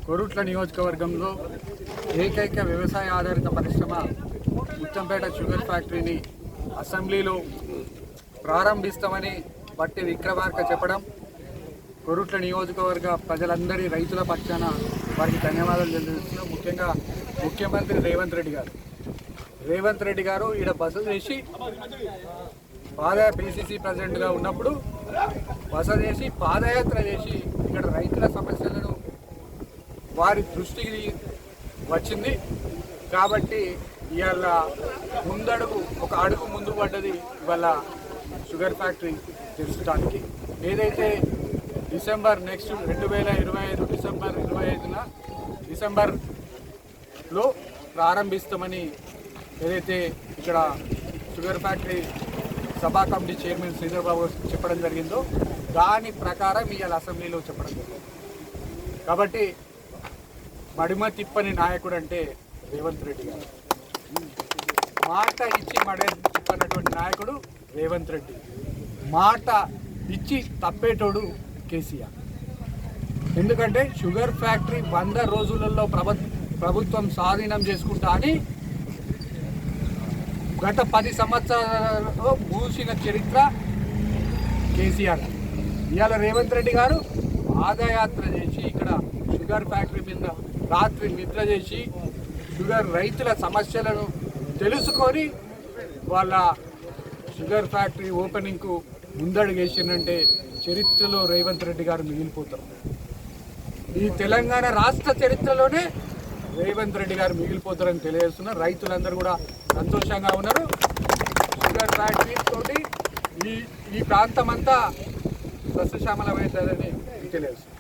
కొరుట్ల నియోజకవర్గంలో ఏకైక వ్యవసాయ ఆధారిత పరిశ్రమ ముత్తంపేట షుగర్ ఫ్యాక్టరీని అసెంబ్లీలో ప్రారంభిస్తామని బట్టి విక్రమార్క చెప్పడం కొరుట్ల నియోజకవర్గ ప్రజలందరి రైతుల పక్షాన వారికి ధన్యవాదాలు తెలియజేస్తున్నాం. ముఖ్యంగా ముఖ్యమంత్రి రేవంత్ రెడ్డి గారు ఈడ బస చేసి పిసిసి ప్రెసిడెంట్గా ఉన్నప్పుడు బస చేసి పాదయాత్ర చేసి ఇక్కడ రైతుల సమస్యలను వారి దృష్టికి వచ్చింది. కాబట్టి ఇవాళ ఒక అడుగు ముందు పడ్డది ఇవాళ షుగర్ ఫ్యాక్టరీ తెరచడానికి. ఏదైతే నెక్స్ట్ 2025 డిసెంబర్ 25న డిసెంబర్లో ప్రారంభిస్తామని ఏదైతే ఇక్కడ షుగర్ ఫ్యాక్టరీ సభా కమిటీ చైర్మన్ శ్రీధర్ బాబు చెప్పడం జరిగిందో దాని ప్రకారం ఇవాళ అసెంబ్లీలో చెప్పడం జరిగింది. కాబట్టి మడిమ తిప్పని నాయకుడు అంటే రేవంత్ రెడ్డి గారు. మాట ఇచ్చి తిప్పనటువంటి నాయకుడు రేవంత్ రెడ్డి. మాట ఇచ్చి తప్పేటోడు కేసీఆర్. ఎందుకంటే షుగర్ ఫ్యాక్టరీ 100 రోజులలో ప్రభుత్వం స్వాధీనం చేసుకుంటా అని గత 10 సంవత్సరాలలో మూసిన చరిత్ర కేసీఆర్. ఇవాళ రేవంత్ రెడ్డి గారు పాదయాత్ర చేసి ఇక్కడ షుగర్ ఫ్యాక్టరీ మీద రాత్రి నిద్ర చేసి షుగర్ రైతుల సమస్యలను తెలుసుకొని వాళ్ళ షుగర్ ఫ్యాక్టరీ ఓపెనింగ్కు ముందడుగేసిందంటే చరిత్రలో రేవంత్ రెడ్డి గారు మిగిలిపోతారు. ఈ తెలంగాణ రాష్ట్ర చరిత్రలోనే రేవంత్ రెడ్డి గారు మిగిలిపోతారని తెలియజేస్తున్నారు. రైతులందరూ కూడా సంతోషంగా ఉన్నారు. షుగర్ ఫ్యాక్టరీ తోటి ఈ ప్రాంతం అంతా సస్యశ్యామలమవుతుందని తెలియజేస్తున్నారు.